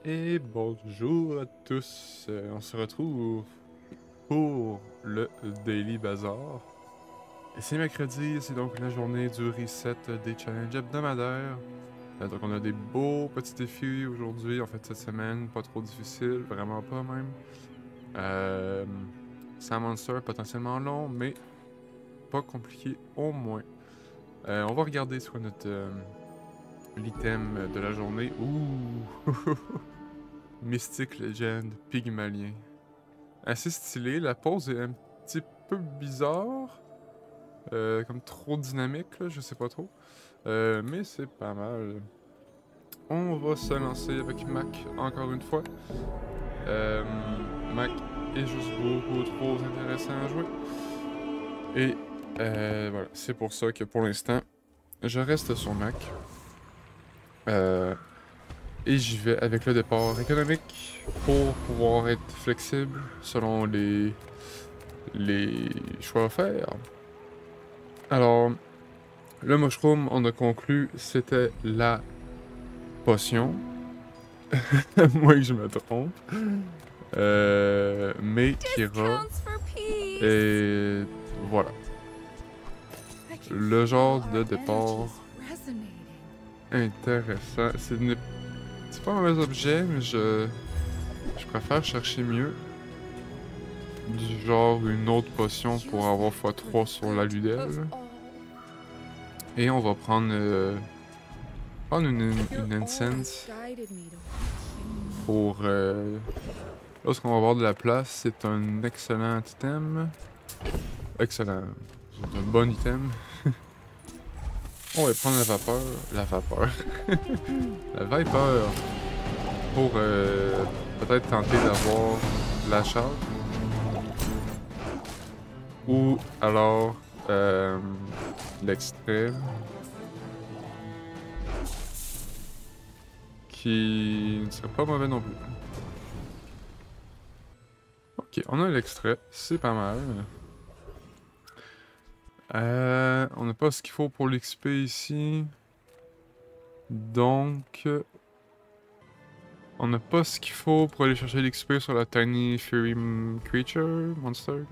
Et bonjour à tous, on se retrouve pour le Daily Bazaar. Et c'est mercredi, c'est donc la journée du reset des challenges hebdomadaires. Donc on a des beaux petits défis aujourd'hui, en fait cette semaine, pas trop difficile, vraiment pas même. C'est un monster potentiellement long, mais pas compliqué au moins. On va regarder sur notre l'item de la journée. Ouh! Mystic Legend Pygmalien. Assez stylé, la pose est un petit peu bizarre. Comme trop dynamique, là, je sais pas trop. Mais c'est pas mal. On va se lancer avec Mac encore une fois. Mac est juste beaucoup trop intéressant à jouer. Et voilà, c'est pour ça que pour l'instant, je reste sur Mac. Et j'y vais avec le départ économique pour pouvoir être flexible selon les choix à faire. Alors, le mushroom, on a conclu, c'était la potion. Moi que je me trompe. Mais Kira. Et voilà. Le genre de départ intéressant. C'est pas un mauvais objet, mais je préfère chercher mieux. Du genre une autre potion pour avoir x3 sur la Ludelle. Et on va prendre, une incense pour... lorsqu'on va avoir de la place, c'est un excellent item. Excellent. C'est un bon item. On va prendre la vapeur. La vapeur. La vapeur. Pour peut-être tenter d'avoir la charge. Ou alors l'extrait. Qui ne serait pas mauvais non plus. Ok, on a l'extrait. C'est pas mal. On n'a pas ce qu'il faut pour l'XP ici. Donc... on n'a pas ce qu'il faut pour aller chercher l'XP sur la Tiny Fury Creature. Monster.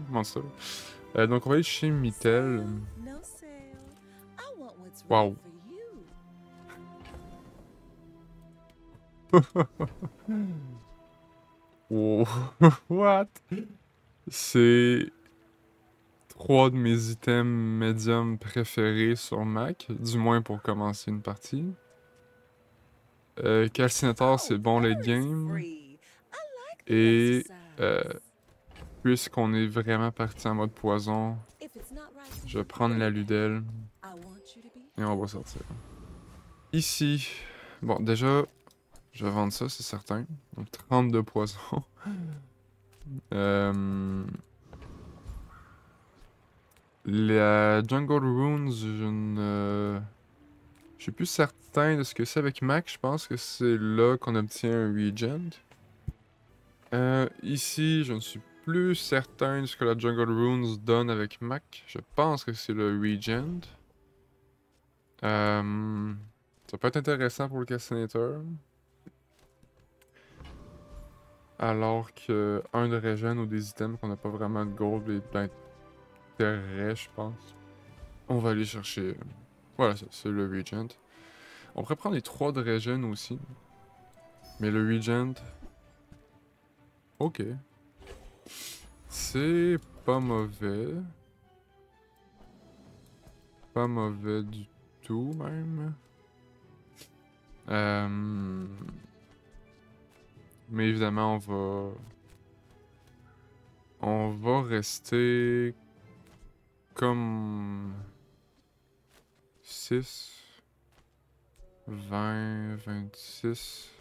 Donc on va aller chez Mytel. Wow. Oh. What? C'est 3 de mes items médium préférés sur Mac, du moins pour commencer une partie. Calcinator, c'est bon late game. Et puisqu'on est vraiment parti en mode poison, je vais prendre la Ludelle et on va sortir. Ici, bon déjà, je vais vendre ça, c'est certain. Donc 30 de poison. La Jungle Runes, je suis plus certain de ce que c'est avec Mac. Je pense que c'est là qu'on obtient un Regent. Ici, je ne suis plus certain de ce que la Jungle Runes donne avec Mac. Je pense que c'est le Regent. Ça peut être intéressant pour le Cassinator. Alors que un de regen ou des items qu'on n'a pas vraiment de gold et d'intérêt, je pense. On va aller chercher. Voilà, c'est le Regent. On pourrait prendre les 3 de regen aussi. Mais le Regent. Ok. C'est pas mauvais. Pas mauvais du tout, même. Mais évidemment, on va rester comme 6, 20, 26.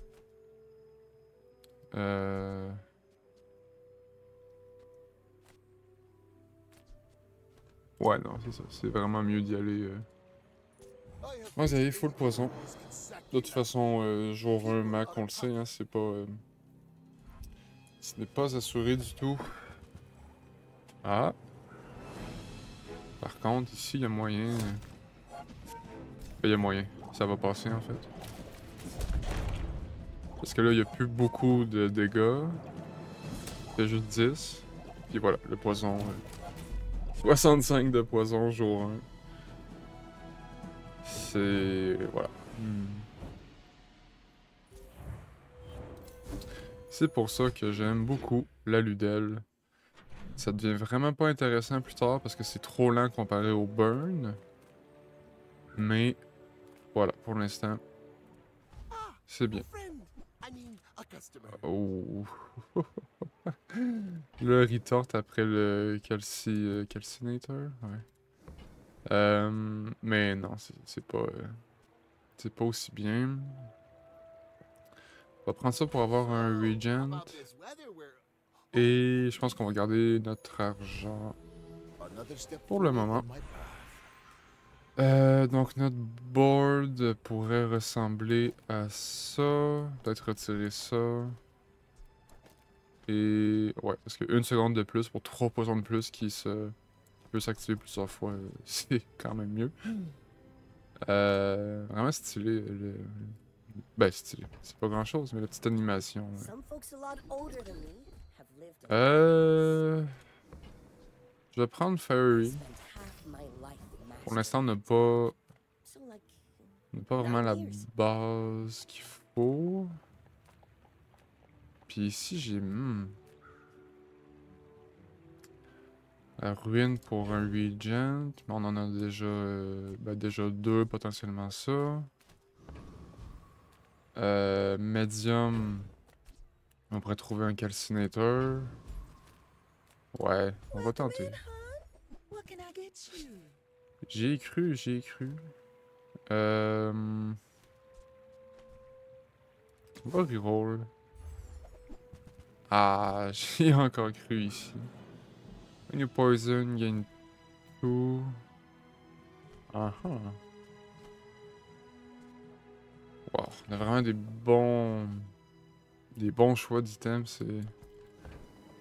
Ouais, non, c'est ça. C'est vraiment mieux d'y aller. Ouais, vous avez full poison. De toute façon, jour 1 Mac, on le sait, hein, c'est pas... ce n'est pas assuré du tout. Ah. Par contre, ici, il y a moyen... il y a moyen. Ça va passer, en fait. Parce que là, il n'y a plus beaucoup de dégâts. Il fait juste 10. Puis voilà, le poison. 65 de poison jour 1. C'est... Voilà. C'est pour ça que j'aime beaucoup la Ludelle. Ça devient vraiment pas intéressant plus tard parce que c'est trop lent comparé au burn. Mais voilà, pour l'instant, c'est bien. Oh. Le retort après le calcinator, ouais. Mais non, c'est pas aussi bien. On va prendre ça pour avoir un regent. Et je pense qu'on va garder notre argent pour le moment. Donc notre board pourrait ressembler à ça. Peut-être retirer ça. Et ouais, parce que 1 seconde de plus pour 3 poisons de plus qui peut s'activer plusieurs fois, c'est quand même mieux. Vraiment stylé. Ben stylé, c'est pas grand chose, mais la petite animation. Je vais prendre Fairy. Pour l'instant, on n'a pas vraiment la base qu'il faut. Puis ici, j'ai... La ruine pour un regent, mais on en a déjà, déjà 2, potentiellement ça. Medium, on pourrait trouver un calcinator. Ouais, on va tenter. J'y ai cru, j'y ai cru. On va reroll. Ah, j'y ai encore cru ici. New poison, gain 2. Ah ah. Wow, on a vraiment des bons choix d'items, c'est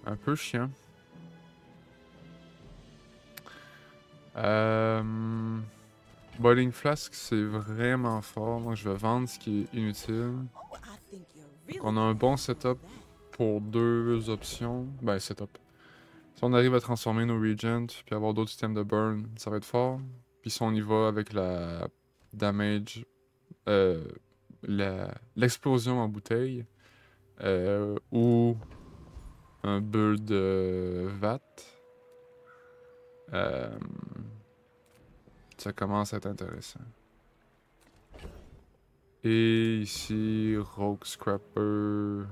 un peu chiant. Boiling Flask, c'est vraiment fort. Moi, je vais vendre ce qui est inutile. Donc, on a un bon setup pour 2 options. Ben, setup. Si on arrive à transformer nos regents, puis avoir d'autres items de burn, ça va être fort. Puis si on y va avec la damage, l'explosion en bouteille, ou un build vat, ça commence à être intéressant. Et ici, Rogue Scrapper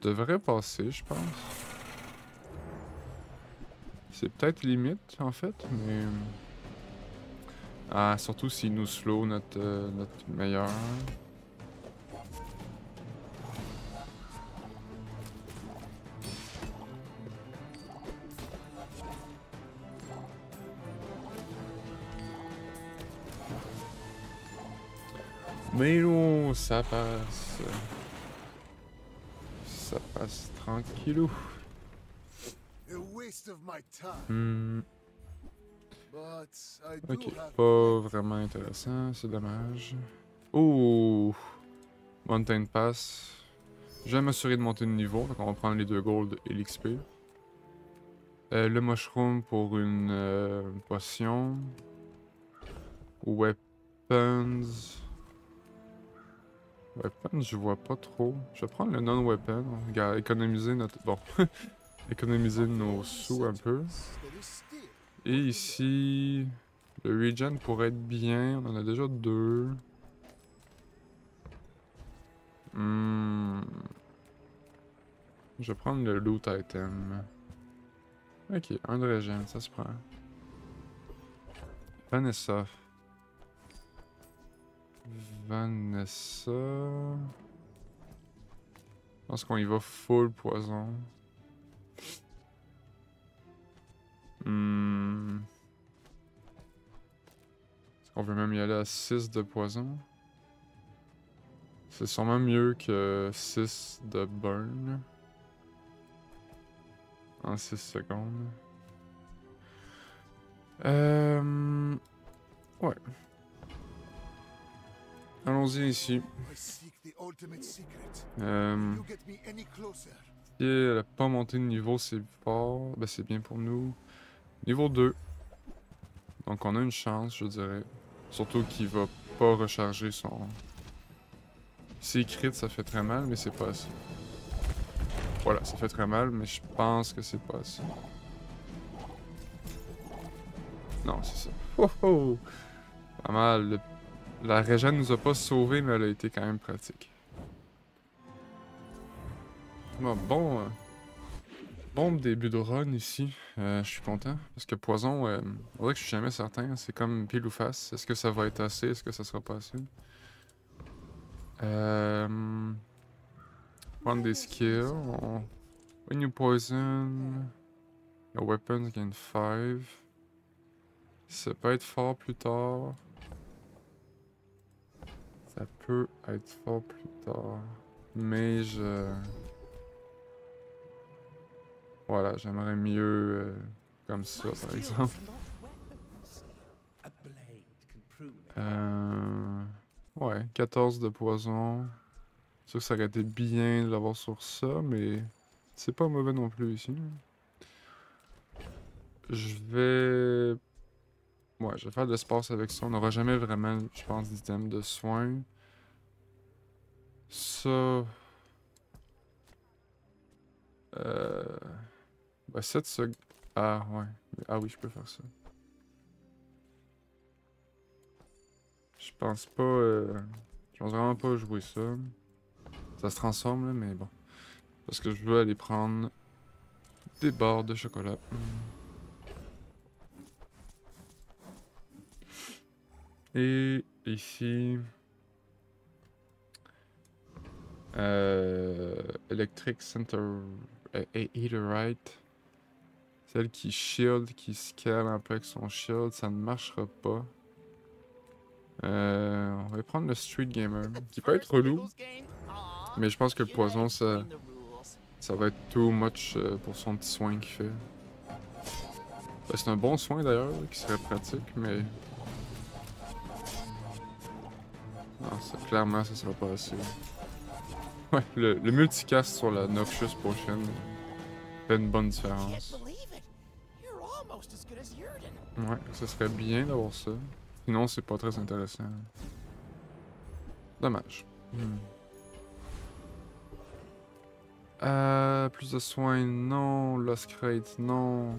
devrait passer, je pense. C'est peut-être limite, en fait, mais... Ah, surtout s'il nous slow notre meilleur. Mais non, ça passe. Ça passe tranquillou. Ok, pas vraiment intéressant, c'est dommage. Ouh! Mountain Pass. Je vais m'assurer de monter de niveau, donc on va prendre les 2 gold et l'XP. Le mushroom pour une potion. Weapons. Weapons, je vois pas trop. Je vais prendre le non-weapon. Économiser notre... Bon. Économiser nos sous un peu. Et ici... Le regen pourrait être bien. On en a déjà 2. Je vais prendre le loot item. Ok, un de regen, ça se prend. Vanessa. Vanessa... Je pense qu'on y va full poison. Est-ce qu'on veut même y aller à 6 de poison? C'est sûrement mieux que 6 de burn. En 6 secondes. Ouais. Allons-y ici. Si elle n'a pas monté de niveau, c'est fort. Ben, c'est bien pour nous. Niveau 2. Donc on a une chance, je dirais. Surtout qu'il va pas recharger son... Ses crits, ça fait très mal, mais c'est pas assez. Voilà, ça fait très mal, mais je pense que c'est pas assez. Non, c'est ça. Oh oh! Pas mal. La régène nous a pas sauvés, mais elle a été quand même pratique. Bon début de run ici. Je suis content. Parce que poison, on dirait que je suis jamais certain. C'est comme pile ou face. Est-ce que ça va être assez? Est-ce que ça sera pas assez? Prendre des skills. When you poison, your weapons gain 5. Ça peut être fort plus tard. Ça peut être fort plus tard. Mais voilà, j'aimerais mieux comme ça, par exemple. Ouais, 14 de poison. C'est sûr que ça aurait été bien de l'avoir sur ça, mais c'est pas mauvais non plus ici. Je vais... Ouais, je vais faire de l'espace avec ça. On n'aura jamais vraiment, je pense, d'item de soins. Ça... Bah, 7 secondes... Ah, ouais. Ah oui, je peux faire ça. Je pense pas... Je pense vraiment pas jouer ça. Ça se transforme, là, mais bon. Parce que je veux aller prendre des barres de chocolat. Et ici... Electric Center... Eaterite. Celle qui shield, qui scale un peu avec son shield, ça ne marchera pas. On va prendre le Street Gamer, qui peut être relou. Mais je pense que le poison, ça va être too much pour son petit soin qu'il fait. Ben, c'est un bon soin d'ailleurs, qui serait pratique, mais... Non, ça, clairement, ça sera pas assez. Ouais, le multicast sur la Noxious Potion fait une bonne différence. Ouais, ça serait bien d'avoir ça. Sinon, c'est pas très intéressant. Dommage. Plus de soins, non. Lost Crate, non.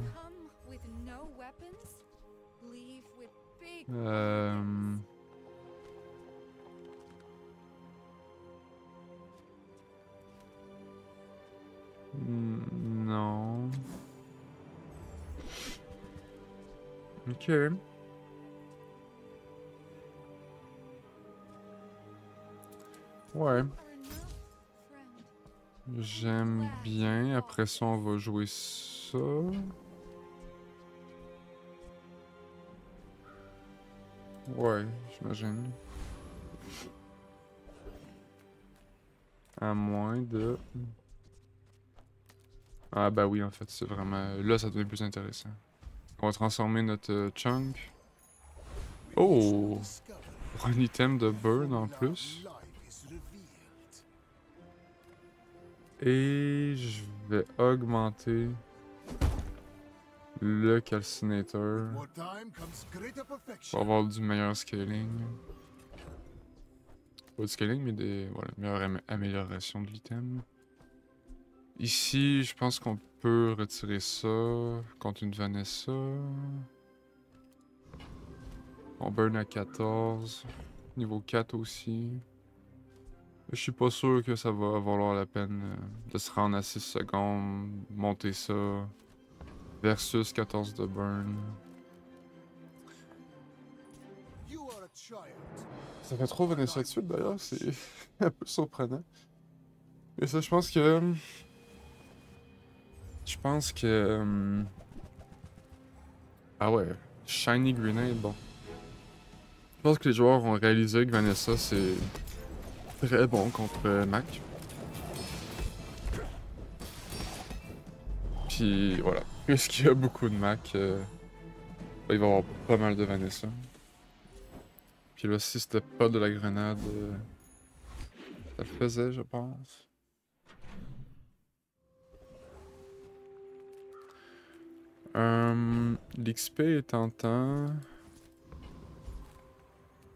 Non. Ok. Ouais. J'aime bien. Après ça, on va jouer ça. Ouais, j'imagine. À moins de... Ah bah oui, en fait, c'est vraiment... Là, ça devient plus intéressant. On va transformer notre chunk. Oh! Pour un item de burn en plus. Et je vais augmenter le calcinator pour avoir du meilleur scaling. Pas du scaling, mais des voilà, meilleure amélioration de l'item. Ici, je pense qu'on peut retirer ça contre une Vanessa. On burn à 14. Niveau 4 aussi. Je suis pas sûr que ça va valoir la peine de se rendre à 6 secondes, monter ça, versus 14 de burn. Ça fait trop Vanessa de suite d'ailleurs, c'est un peu surprenant. Et ça, je pense que... Ah ouais, Shiny Grenade, bon. Je pense que les joueurs ont réalisé que Vanessa, c'est très bon contre Mac. Puis voilà, puisqu'il y a beaucoup de Mac, il va y avoir pas mal de Vanessa. Puis là, si c'était pas de la grenade, ça le faisait, je pense. L'XP est tentant.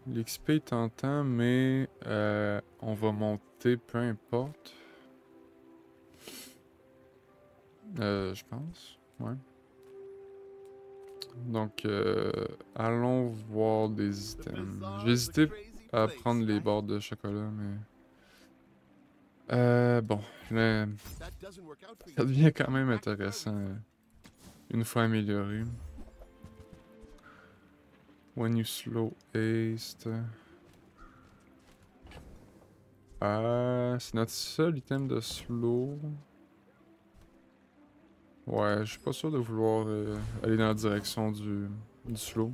L'XP est tentant, mais on va monter peu importe. Je pense, ouais. Donc, allons voir des items. J'ai hésité à prendre les barres de chocolat, mais... bon, mais ça devient quand même intéressant une fois amélioré. When you slow haste... c'est notre seul item de slow. Ouais, je suis pas sûr de vouloir aller dans la direction du slow.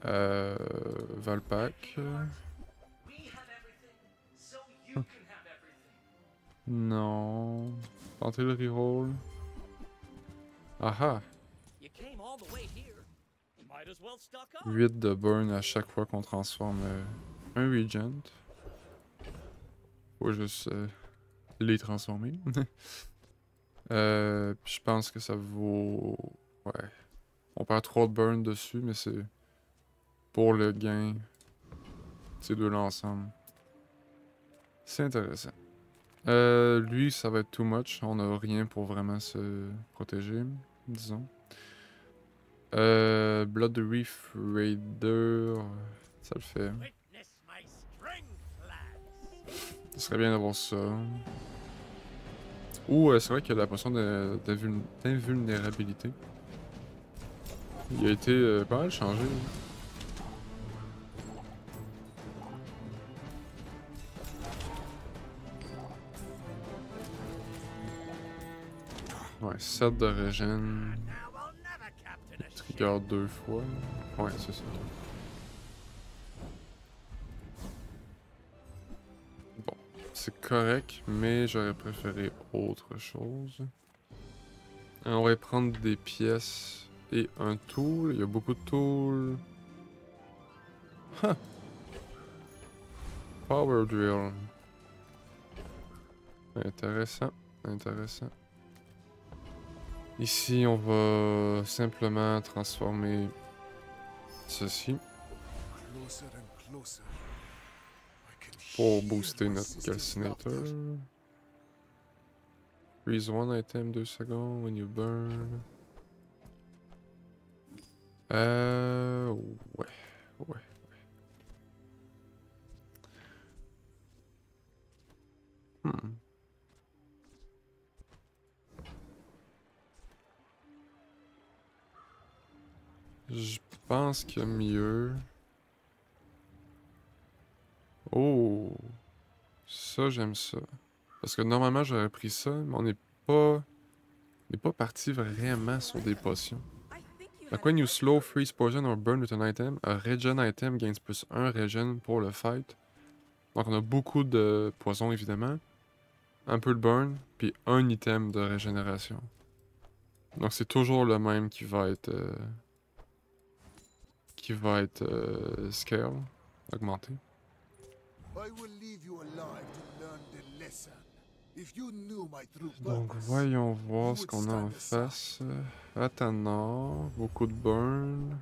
Valpak. Non. Tenter le reroll. Aha! 8 de burn à chaque fois qu'on transforme un Regent. Faut juste les transformer. Puis je pense que ça vaut... Ouais. On perd 3 de burn dessus, mais c'est pour le gain. Ces deux-là ensemble. C'est intéressant. Lui, ça va être too much. On n'a rien pour vraiment se protéger, disons. Blood Reef Raider, ça le fait. Ce serait bien d'avoir ça. Ou c'est vrai qu'il y a la potion d'invulnérabilité. Il a été pas mal changé. Ouais, 7 de régène. Trigger 2 fois. Ouais, c'est ça. Bon, c'est correct, mais j'aurais préféré autre chose. On va prendre des pièces et un tool. Il y a beaucoup de tools. Huh. Power drill. Intéressant, intéressant. Ici, on va simplement transformer ceci pour booster notre calcinator. Freeze one item 2 secondes when you burn. Ouais, ouais. Hmm. Je pense qu'il y a mieux. Oh! Ça, j'aime ça. Parce que normalement, j'aurais pris ça, mais on n'est pas parti vraiment sur des potions. Like when you slow, freeze, poison or burn with an item, a regen item gains plus 1 regen pour le fight. Donc on a beaucoup de poison évidemment, un peu de burn, puis un item de régénération. Donc c'est toujours le même qui va être scale, augmenté. Donc voyons voir ce qu'on a en face. Athanor, beaucoup de burn.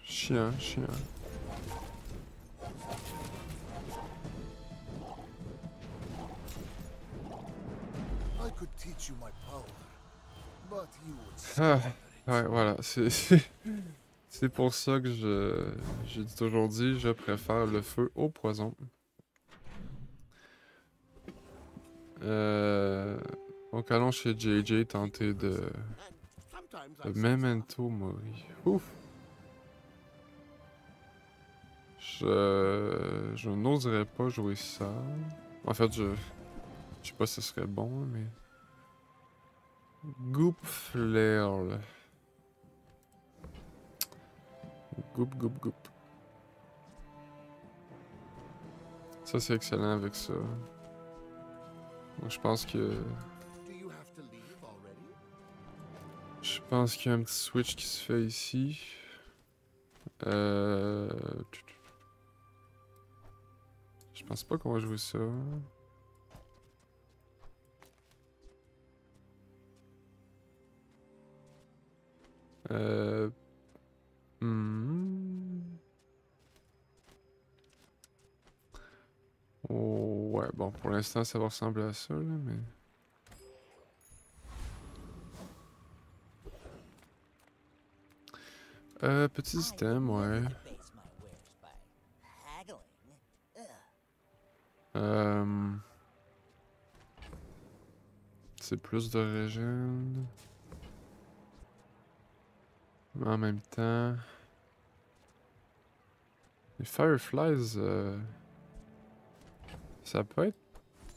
Chiant, chiant. Ah, ouais, voilà, c'est pour ça que j'ai dit aujourd'hui, je préfère le feu au poison. Donc allons chez JJ tenter de Memento Mori. Ouf! Je n'oserais pas jouer ça. En fait, je sais pas si ce serait bon, mais... Goop Flail. Goop, goop, goop. Ça, c'est excellent avec ça. Donc, je pense que... pense qu'il y a un petit switch qui se fait ici. Je pense pas qu'on va jouer ça. Hmm. Oh, ouais, bon, pour l'instant, ça va ressembler à ça, là, mais... petit système, ouais. C'est plus de régène. Mais en même temps... Les Fireflies, ça peut être...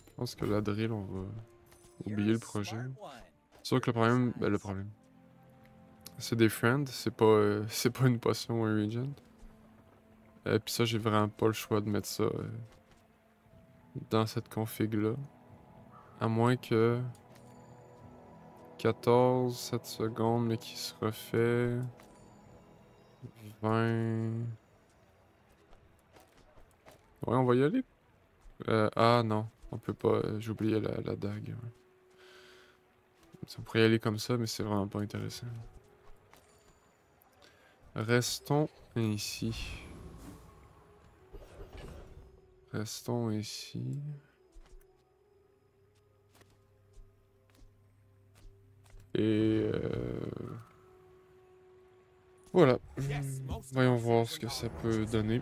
Je pense que la drill, on va oublier le projet. C'est sûr que le problème... Ben, le problème... C'est des friends, c'est pas une potion ou un regent. Puis ça, j'ai vraiment pas le choix de mettre ça dans cette config-là. À moins que... 14, 7 secondes, mais qui se refait... 20... Ouais, on va y aller. Ah non, on peut pas. J'ai oublié la dague. Ouais. On pourrait y aller comme ça, mais c'est vraiment pas intéressant. Restons ici. Restons ici. Et voilà. Voyons voir ce que ça peut donner.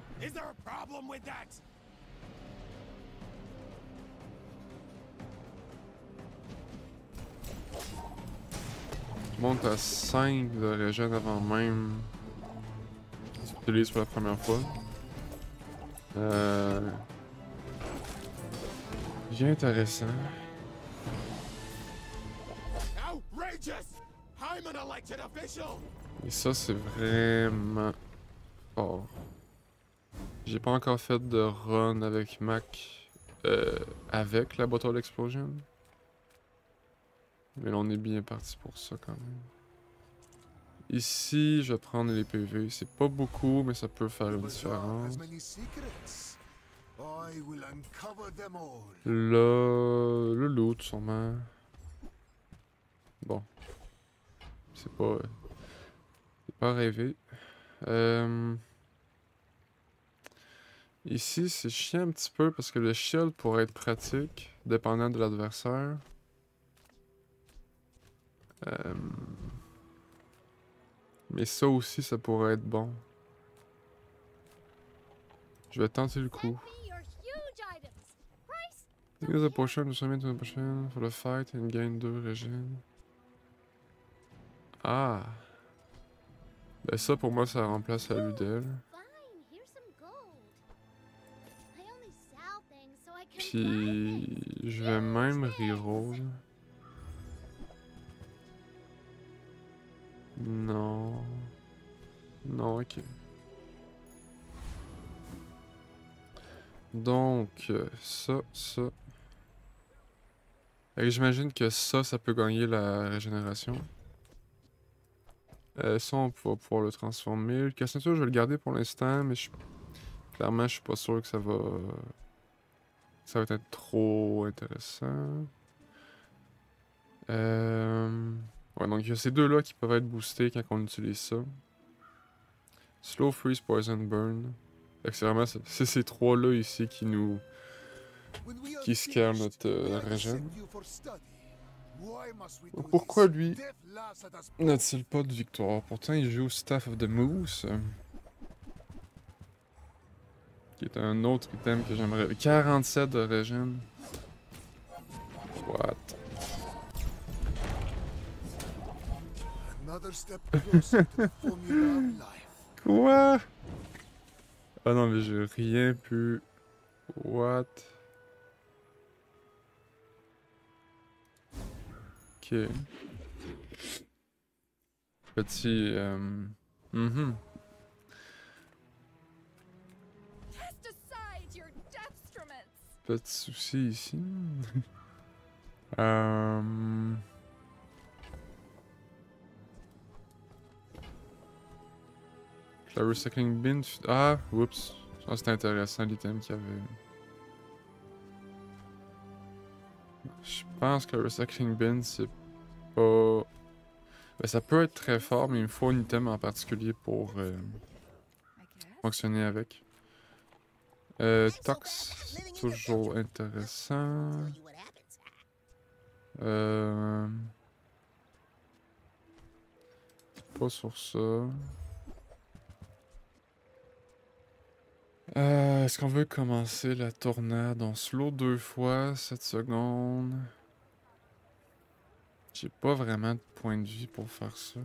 Je monte à 5 de régène avant même qu'ils s'utilisent pour la première fois. Bien intéressant. Et ça, c'est vraiment fort. J'ai pas encore fait de run avec Mac avec la Bottle Explosion. Mais là, on est bien parti pour ça quand même. Ici, je vais prendre les PV. C'est pas beaucoup, mais ça peut faire une différence. Là, le loot, sûrement. Bon. C'est pas rêvé. Ici, c'est chiant un petit peu parce que le shield pourrait être pratique, dépendant de l'adversaire. Mais ça aussi, ça pourrait être bon. Je vais tenter le coup. Use a potion to summon to a potion for the fight and gain 2 régime. Ah! Ben ça, pour moi, ça remplace la Ludel. Puis, je vais même reroll. Non. Non, ok. Donc, ça. Et j'imagine que ça peut gagner la régénération. Ça, on va pouvoir le transformer. Le casse-nature, je vais le garder pour l'instant, mais clairement, je suis pas sûr que ça va être trop intéressant. Ouais, donc il y a ces deux-là qui peuvent être boostés quand on utilise ça. Slow, Freeze, Poison, Burn. C'est vraiment ces trois-là ici qui scare notre régène. Pourquoi lui n'a-t-il pas de victoire? Pourtant, il joue Staff of the Moose. Qui est un autre item que j'aimerais. 47 de régène. What? Quoi? Ah non, mais j'ai rien pu. What? Ok. Petit. Petit souci ici. Le recycling bin... Ah, oups. Je pense que c'était intéressant l'item qu'il y avait. Je pense que le recycling bin, c'est pas... Ben, ça peut être très fort, mais il me faut un item en particulier pour fonctionner avec. Tox, c'est toujours intéressant. Pas sur ça. Est-ce qu'on veut commencer la tornade en slow 2 fois, 7 secondes? J'ai pas vraiment de point de vie pour faire ça.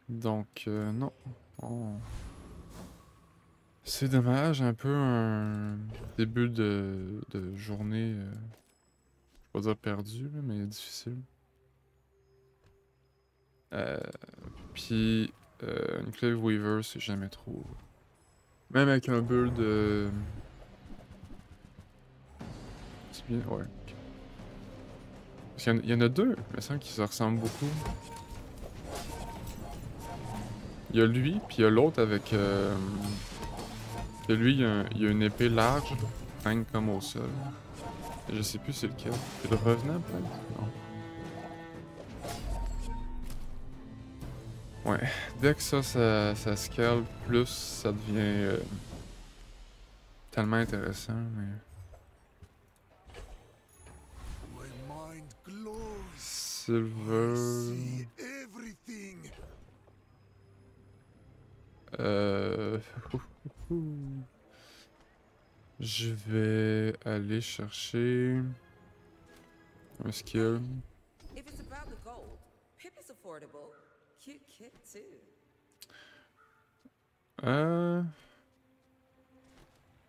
Donc, non. Oh. C'est dommage, un peu un début de journée, je vais pas dire perdu, mais difficile. Puis, une Clave Weaver, c'est jamais trop. Même avec un build c'est bien, ouais. Parce qu'il y en a deux, il me semble qu'ils se ressemblent beaucoup. Il y a lui, puis il y a l'autre avec... lui, il y a une épée large, traîne comme au sol. Je sais plus c'est lequel. C'est le revenant, peut-être? Non. Ouais, dès que ça scale plus, ça devient tellement intéressant, mais... Silver... Je vais aller chercher un skill.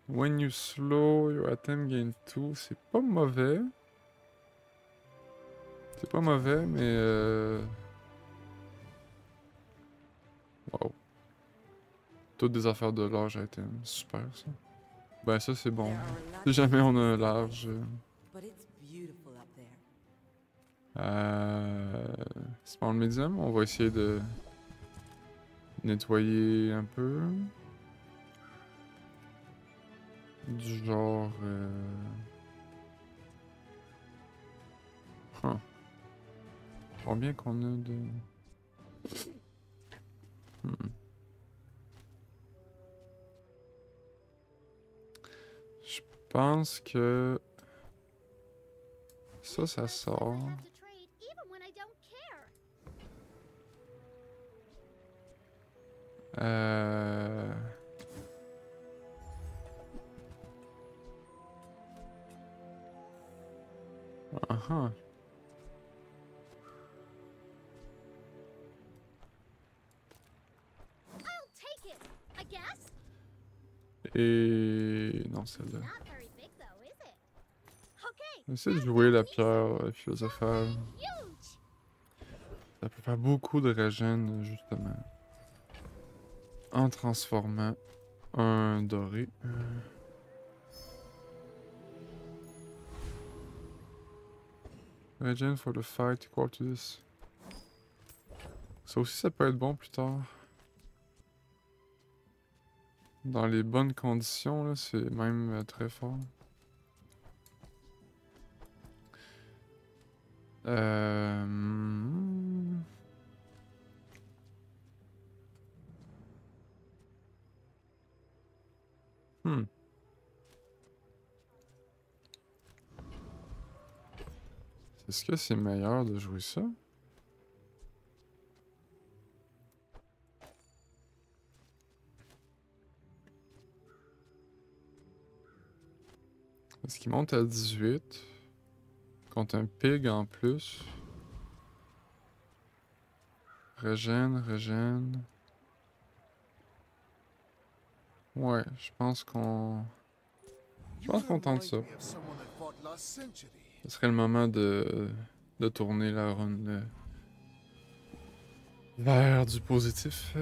When you slow, your item gain 2. C'est pas mauvais. C'est pas mauvais, mais wow. Toutes des affaires de large item. Super, ça. Ben ça, c'est bon. Si jamais on a un large... Spawn medium, on va essayer de nettoyer un peu. Du genre... Huh. Combien qu'on a de... Je pense que... Ça sort. Uh-huh. Et... non, celle-là. J'essaie de jouer la pierre philosophale. Ça peut faire beaucoup de régène, justement. En transformant un doré. Regen for the fight equal to this. Ça aussi, ça peut être bon plus tard. Dans les bonnes conditions, là, c'est même très fort. Est-ce que c'est meilleur de jouer ça? Est-ce qu'il monte à 18? Contre un pig en plus. Régène. Ouais, je pense qu'on tente ça. Ce serait le moment de tourner la run vers du positif.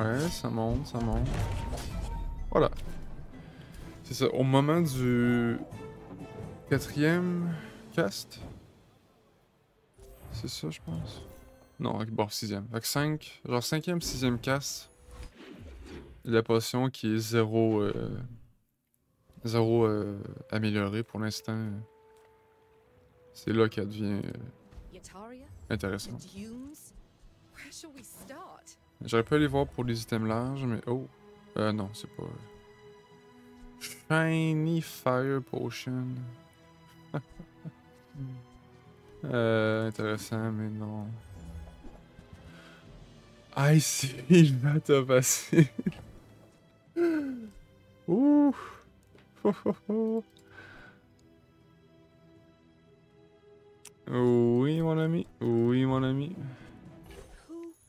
Ouais, ça monte, ça monte. Voilà. C'est ça, au moment du 4e cast. C'est ça, je pense. Non, bon, 6e. Fait que 5, genre 5e, 6e cast. La potion qui est zéro améliorée pour l'instant. C'est là qu'elle devient intéressante. J'aurais pu aller voir pour les items larges, mais oh. Non, c'est pas. Shiny Fire Potion. Intéressant, mais non. Icy Vata facile. Ouh. Oui, mon ami. Oui, mon ami.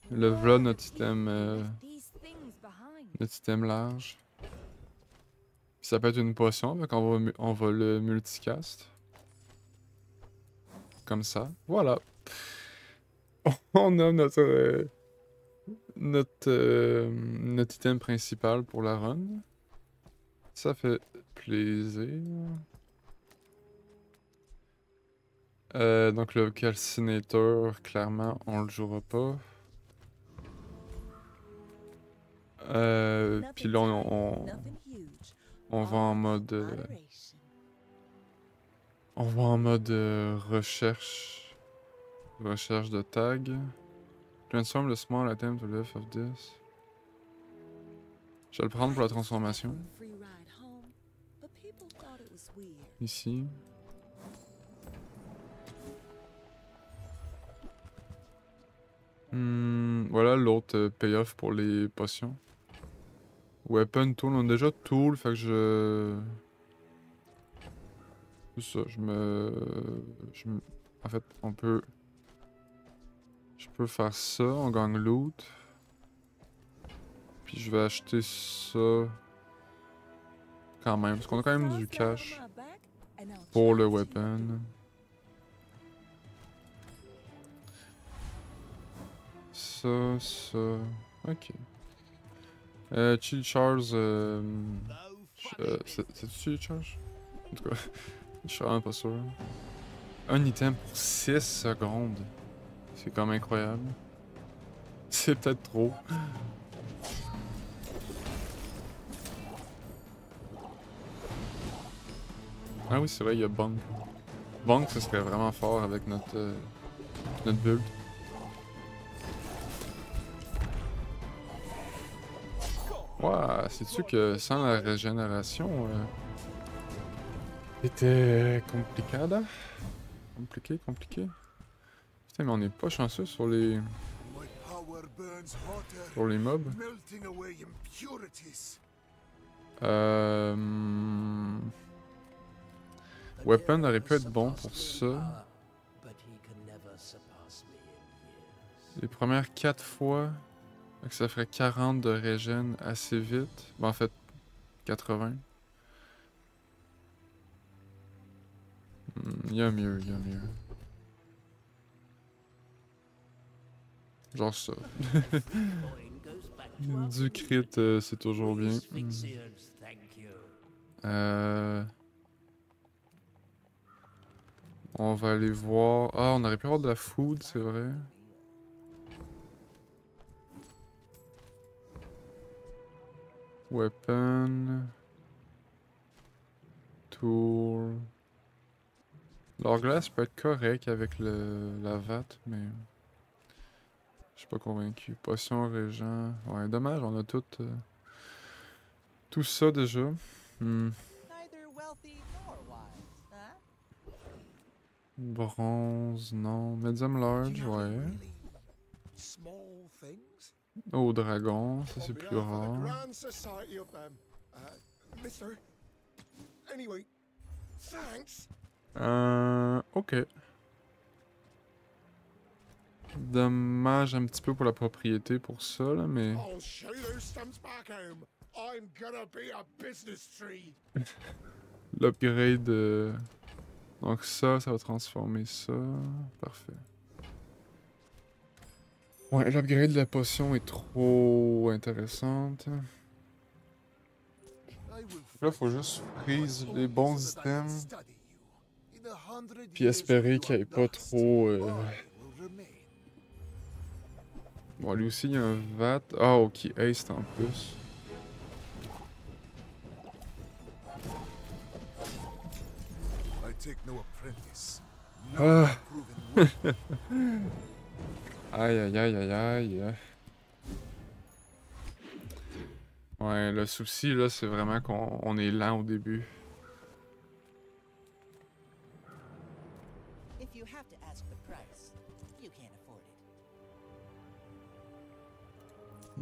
Le v'là notre item large. Puis ça peut être une potion, donc on va le multicast. Comme ça. Voilà. On a notre item principal pour la run. Ça fait plaisir. Donc le calcinator, clairement, on le jouera pas. Puis là, on va en mode... on va en mode recherche. Recherche de tag. Transform the small item to the left of this. Je vais le prendre pour la transformation. Ici. Voilà l'autre payoff pour les potions. Weapon tool, on a déjà tool, fait que c'est ça, en fait, je peux faire ça, on gagne loot. Puis je vais acheter ça quand même, parce qu'on a quand même du cash pour le weapon. Ça, ok. Chill charge, c'est chill charge? En tout cas, je suis vraiment pas sûr. Un item pour 6 secondes. C'est quand même incroyable. C'est peut-être trop. Ah oui, c'est vrai, il y a Bonk. Bonk, ça serait vraiment fort avec notre build. Ouah, sais-tu que sans la régénération, c'était complicado? Compliqué. Putain, mais on n'est pas chanceux sur les mobs. Weapon aurait pu être bon pour ça. Les premières 4 fois, ça ferait 40 de régène assez vite. Ben, en fait, 80. Il y a mieux. Genre ça. Du crit, c'est toujours bien. On va aller voir... Ah, on aurait pu avoir de la food, c'est vrai. Weapon. Tool. L'Hourglass peut être correct avec la VAT, mais... Je suis pas convaincu. Potion, régent... Ouais, dommage, on a tout ça déjà. Bronze, non. Medium large, ouais. Oh, dragon, ça c'est plus rare. Ok. Dommage un petit peu pour la propriété pour ça, là, mais... L'upgrade... Donc ça va transformer ça. Parfait. Ouais, l'upgrade de la potion est trop intéressante. Là, faut juste freeze les bons items. Puis espérer qu'il n'y ait pas trop... Bon, lui aussi, il y a un VAT. Ah, ok, haste en plus. Ah. Aïe, aïe, aïe, aïe, aïe. Ouais, le souci, là, c'est vraiment qu'on est lent au début.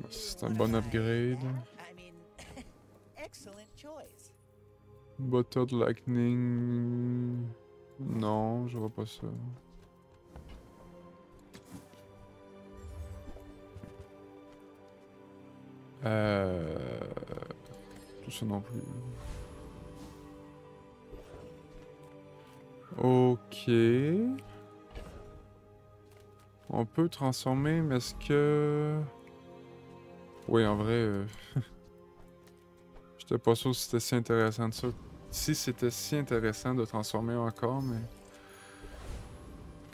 C'est un bon upgrade. Bottled Lightning... Non, je vois pas ça. Tout ça non plus. Ok. On peut transformer, mais est-ce que... Oui, en vrai... J'étais pas sûr si c'était si intéressant de ça. Si c'était si intéressant de transformer encore, mais...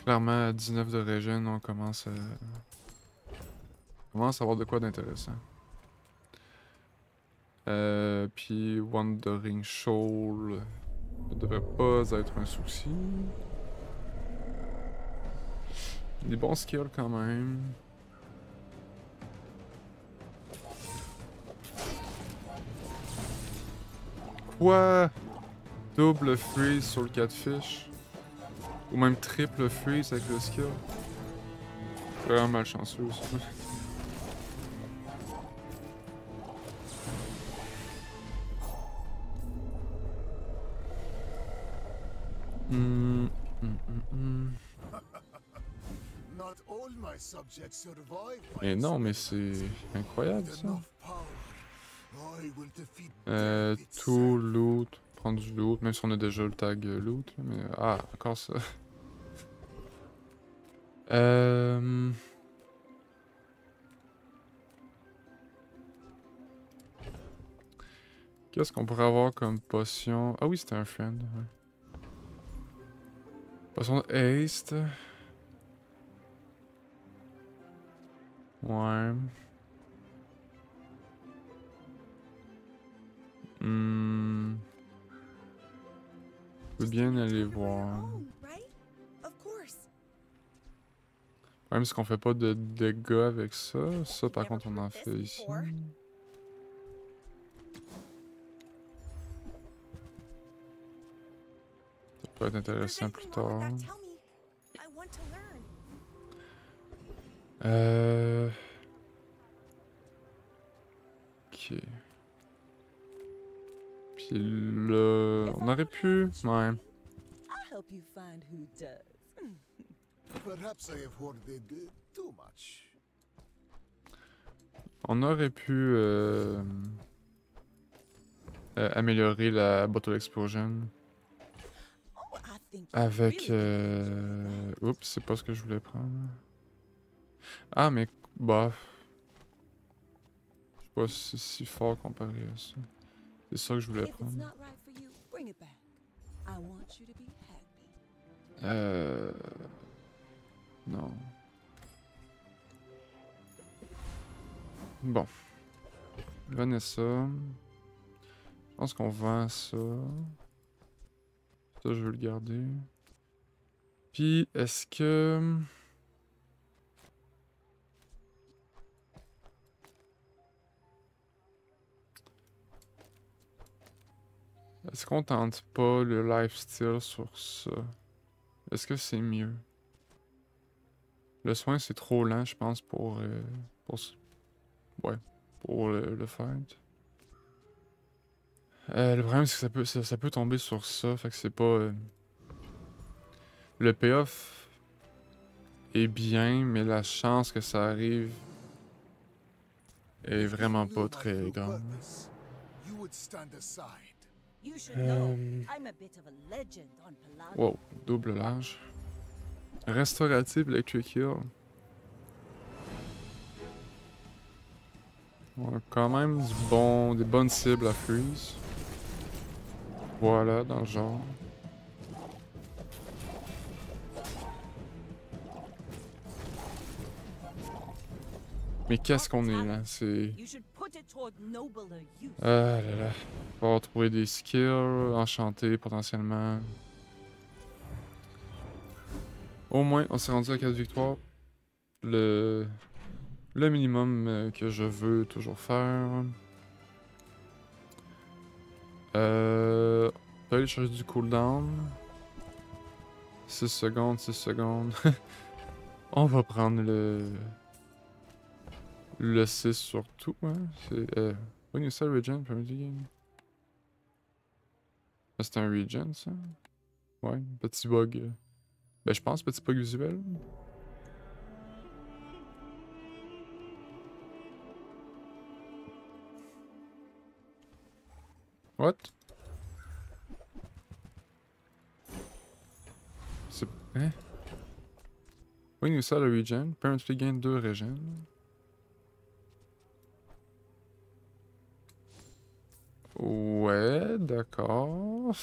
Clairement, à 19 de régène, on commence à... On commence à avoir de quoi d'intéressant. Puis Wandering Shoal... Ça devrait pas être un souci. Des bons skills quand même. Quoi? Double freeze sur le catfish? Ou même triple freeze avec le skill? C'est vraiment malchanceux ça. Mais non, mais c'est incroyable ça. Tout loot, prendre du loot, même si on a déjà le tag loot, mais ah, encore ça. Qu'est-ce qu'on pourrait avoir comme potion? Ah oui, c'était un friend. Ouais. Potion de haste. Ouais. Je peux bien aller voir. Même si qu'on fait pas de dégâts avec ça. Ça, par contre, on en fait ici. Ça peut être intéressant plus tard. Ok. Puis là, on aurait pu... Ouais. On aurait pu améliorer la Bottle Explosion. Avec... Oups, c'est pas ce que je voulais prendre. Ah, mais... Bah... Je sais pas si c'est si fort comparé à ça. C'est ça que je voulais prendre. Non. Bon. Vanessa. Je pense qu'on vend ça. Ça, je veux le garder. Puis, est-ce que... Est-ce qu'on tente pas le lifesteal sur ça? Est-ce que c'est mieux? Le soin, c'est trop lent, je pense, pour ouais, pour le fight. Le problème, c'est que ça peut tomber sur ça, fait que c'est pas... Le payoff est bien, mais la chance que ça arrive est vraiment pas très grande. Wow, double large. Restaurative Electric Heal. On a quand même des bonnes cibles à freeze. Voilà, dans le genre. Mais qu'est-ce qu'on est là? C'est... Ah là là. On va trouver des skills enchantés potentiellement. Au moins, on s'est rendu à 4 victoires. Le minimum que je veux toujours faire. On peut aller chercher du cooldown. 6 secondes, 6 secondes. On va prendre le 6 surtout. Hein. C'est... When you say regen, permanently game. Ah, c'est un regen ça? Ouais, petit bug. Ben je pense petit bug visuel. What? C'est... Hein? When you sell a regen, permanently gain 2 regen. Ouais, d'accord.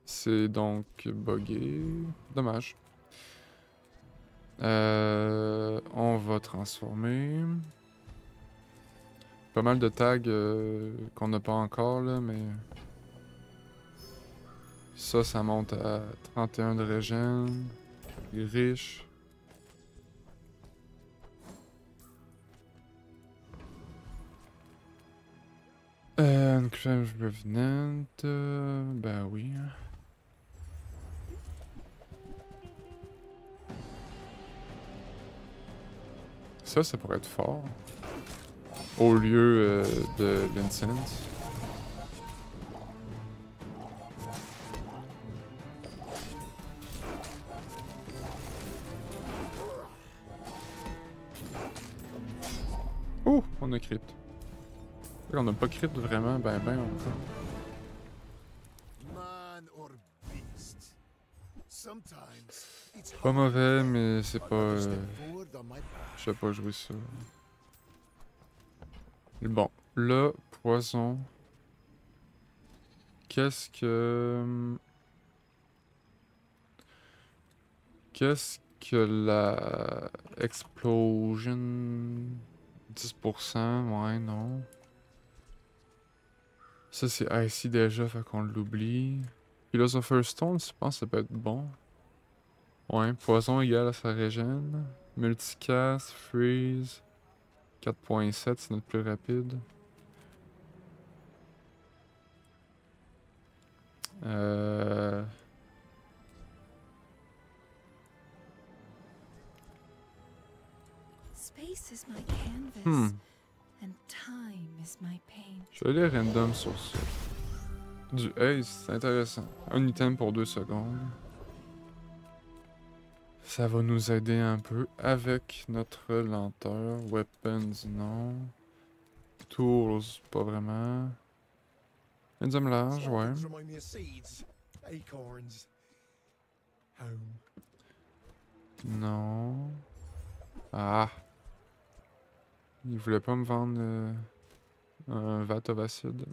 C'est donc buggé. Dommage. On va transformer. Pas mal de tags qu'on n'a pas encore là, mais... Ça monte à 31 de regen. Riche. Unclaimed Revenant. Ben oui. Ça pourrait être fort. Au lieu de l'incense. Oh, on a crit. On n'a pas crit vraiment, ben encore. Pas mauvais, mais c'est pas... je sais pas jouer ça. Bon, là, poison. Qu'est-ce que la explosion 10%, ouais, non. Ça c'est ici déjà, fait qu'on l'oublie. Philosopher's Stone, je pense que ça peut être bon. Ouais, poison égal à sa régène. Multicast, freeze. 4.7, c'est notre plus rapide. Je vais aller random sur ça. Du Ace, c'est intéressant. Un item pour 2 secondes. Ça va nous aider un peu avec notre lenteur. Weapons, non. Tools, pas vraiment. Médium large, ouais. Non. Ah. Il voulait pas me vendre un vat of acide.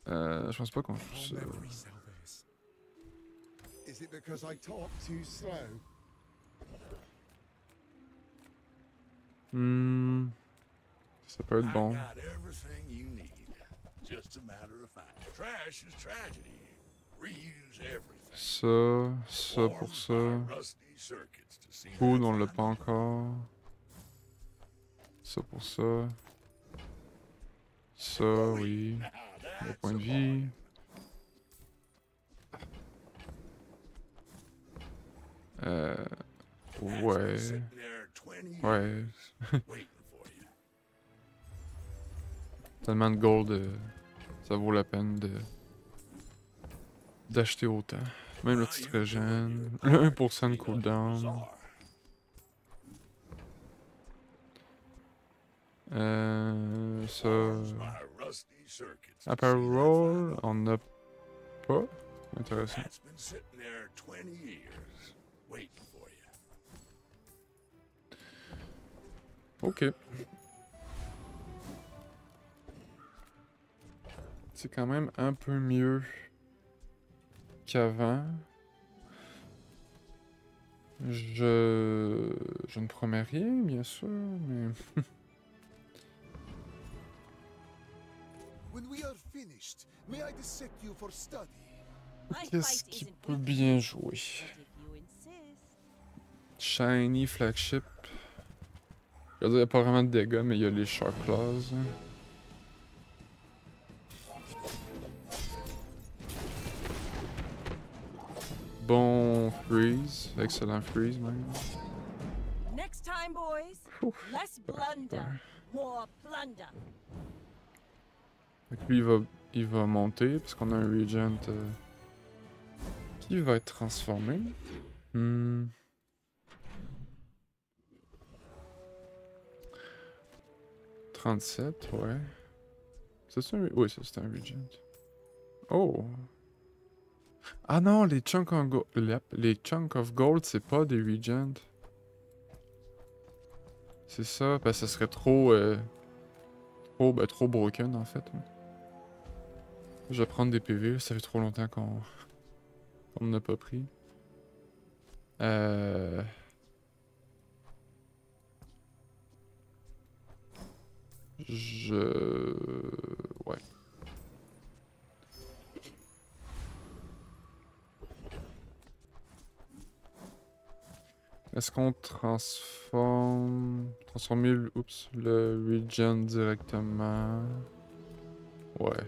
Je pense pas qu'on joue ça. Ça peut être bon. Ça pour ça. Food, on l'a pas encore. Ça pour ça. Ça, oui. Le point de vie. Ouais. Ouais. Tellement de gold, ça vaut la peine d'acheter autant. Même le petit régène. Le 1% de cooldown. Ça... Apparel, on n'a pas. Intéressant. Ok. C'est quand même un peu mieux qu'avant. Je ne promets rien, bien sûr, mais... Qu'est-ce qui peut bien jouer? Shiny Flagship. Je veux dire, il n'y a pas vraiment de dégâts, mais il y a les Sharp Claws. Bon freeze. Excellent freeze, même. Next time, boys. Less blunder, more plunder. Donc lui, il va monter, parce qu'on a un Regent qui va être transformé. 37, ouais. C'est un... Oui, ça c'est un Regent. Oh! Ah non, les Chunk of Gold, les Chunk of Gold, c'est pas des Regent. C'est ça, parce que ça serait trop... trop broken, en fait. Je vais prendre des PV, ça fait trop longtemps qu'on n'a pas pris. Ouais. Est-ce qu'on transformer le regen directement? Ouais.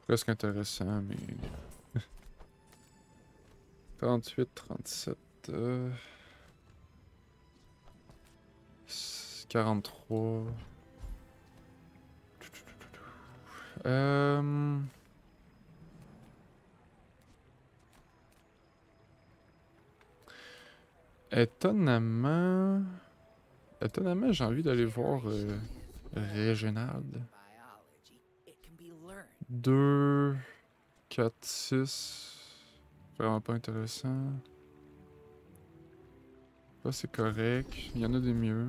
Presque intéressant, mais... 38, 37... 43... Étonnamment... Étonnamment, j'ai envie d'aller voir Réginald. 2, 4, 6... Vraiment pas intéressant. Là, c'est correct. Il y en a des mieux.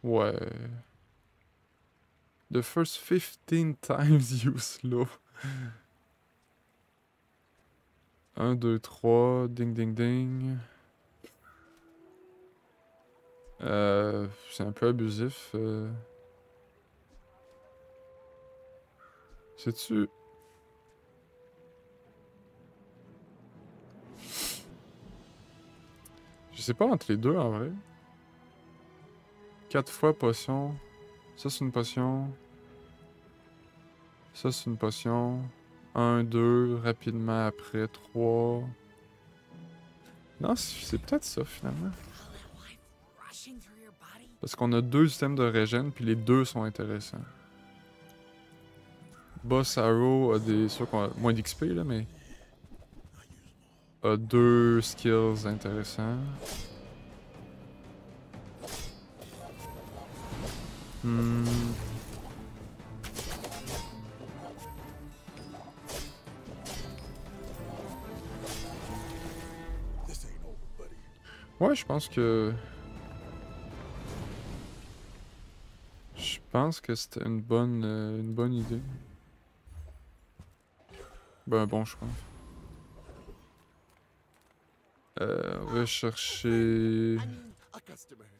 Ouais. The first 15 times you slow. 1, 2, 3, ding ding ding. C'est un peu abusif. Sais-tu... Je sais pas entre les deux en vrai. 4 fois potion. Ça c'est une potion. Ça c'est une potion. 1, 2, rapidement après, 3. Non, c'est peut-être ça finalement. Parce qu'on a 2 systèmes de régène, puis les deux sont intéressants. Boss Arrow a des... sûr qu'on a moins d'XP là, mais... a 2 skills intéressants. Ouais, je pense que... Je pense que c'était une bonne idée. Ben, un bon choix. On va chercher...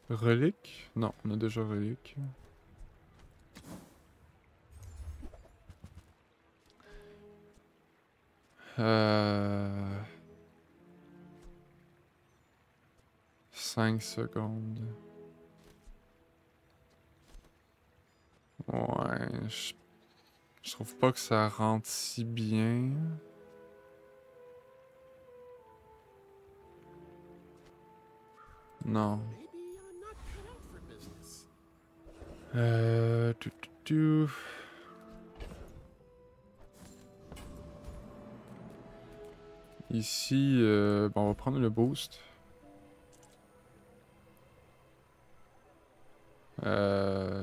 Relique? Non, on a déjà relique. Euh... 5 secondes. Ouais, je trouve pas que ça rentre si bien. Non. Tu, tu, tu. Ici, bon, on va prendre le boost.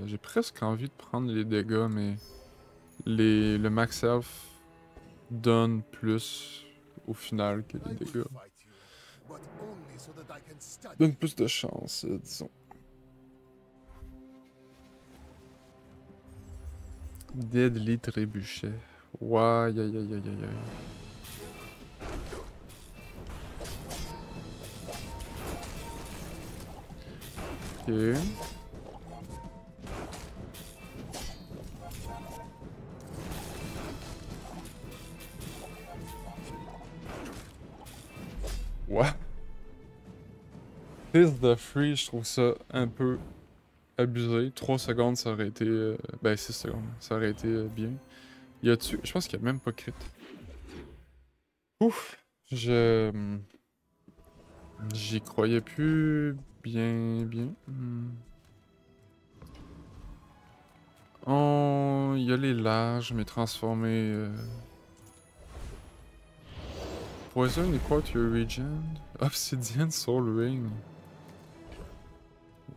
J'ai presque envie de prendre les dégâts, mais le max health donne plus au final que les dégâts. Donne plus de chance, disons. Deadly trébuchet. Ouais, aïe aïe aïe aïe aïe. Ok. Ouais. Fist the Free, je trouve ça un peu abusé. 3 secondes, ça aurait été. Ben, 6 secondes, ça aurait été bien. Y a-tu. Je pense qu'il y a même pas crit. Ouf! J'y croyais plus bien. Oh, il y a les larges, mais transformés. Poison equal to your regen. Obsidian Soul Ring.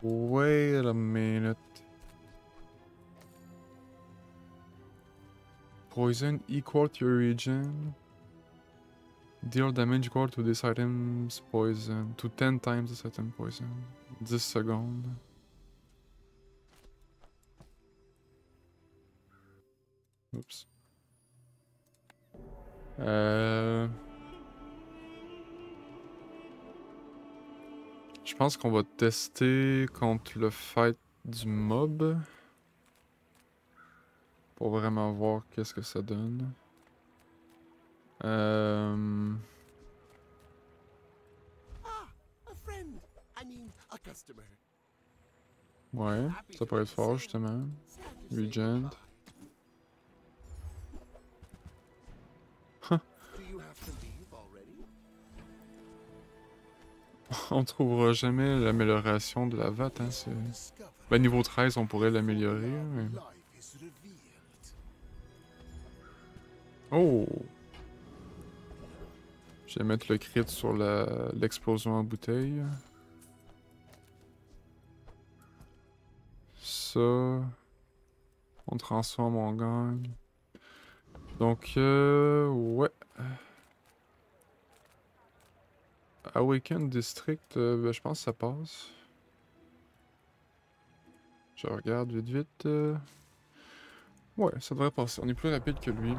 Wait a minute. Poison equal to your regen. Deal damage equal to this item's poison. To 10 times this item poison. 10 secondes. Oups. Je pense qu'on va tester contre le fight du mob. Pour vraiment voir qu'est-ce que ça donne. Ouais, ça pourrait être fort justement. Regent. On trouvera jamais l'amélioration de la VAT, hein, c'est... Ben, niveau 13, on pourrait l'améliorer, mais... Oh! Je vais mettre le crit sur l'explosion en bouteille. Ça... On transforme, on gagne. Donc, ouais. Awaken District, ben, je pense que ça passe. Je regarde vite. Ouais, ça devrait passer. On est plus rapide que lui.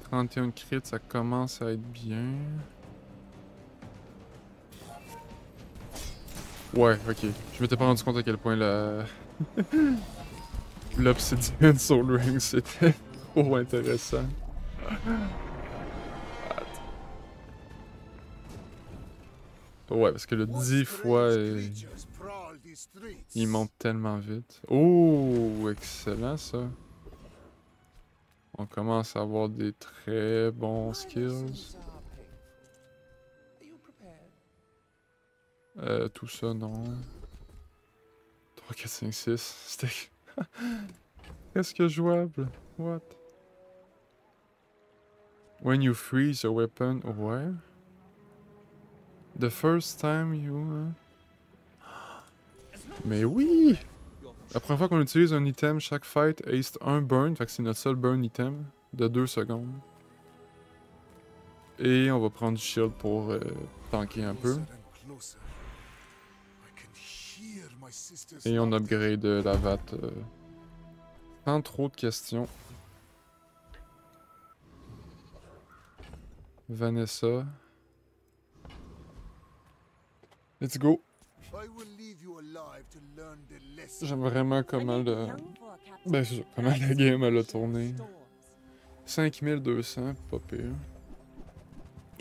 31 crits, ça commence à être bien. Ouais, ok. Je m'étais pas rendu compte à quel point l'Obsidian Soul Ring c'était trop intéressant. Ouais, parce que le 10 fois, il monte tellement vite. Oh, excellent ça. On commence à avoir des très bons skills. Tout ça, non. 3, 4, 5, 6. C'était... Qu'est-ce que jouable? What? When you freeze your weapon... Ouais. The first time you... Mais oui! La première fois qu'on utilise un item, chaque fight haste un burn, fait que c'est notre seul burn item de 2 secondes. Et on va prendre du shield pour tanker un peu. Et on upgrade la VAT sans trop de questions. Vanessa. Let's go! J'aime vraiment comment le... Ben c'est sûr, comment la game elle a tourné. 5200, pas pire.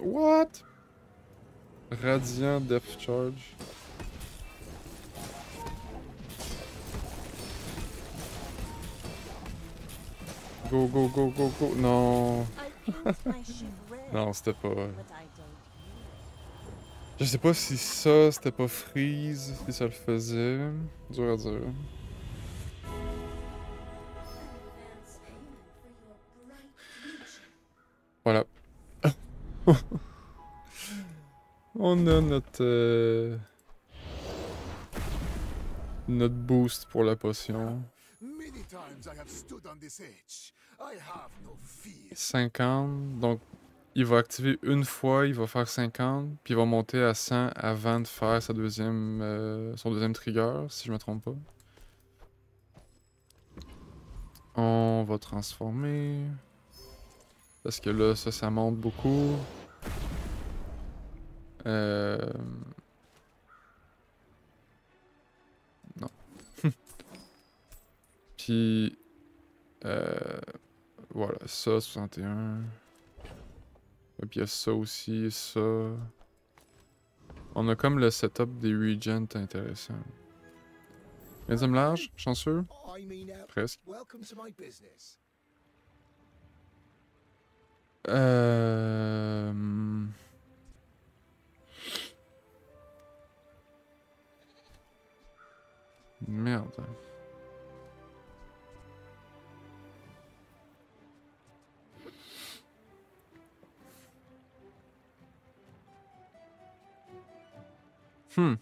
What? Radiant Depth Charge. Go, go, go, go, go. Non. Non, c'était pas... Je sais pas si ça, c'était pas freeze, si ça le faisait. Dur à dire. Voilà. On a notre boost pour la potion. Many times I have stood on this edge, I have no fear. 50. Donc, il va activer une fois, il va faire 50, puis il va monter à 100 avant de faire son deuxième trigger, si je me trompe pas. On va transformer. Parce que là, ça monte beaucoup. Non. Puis, voilà, ça, 61. Et puis il y a ça aussi, ça. On a comme le setup des regents intéressant. Médium large, chanceux? I mean, Presque. welcome to my business. Merde. Je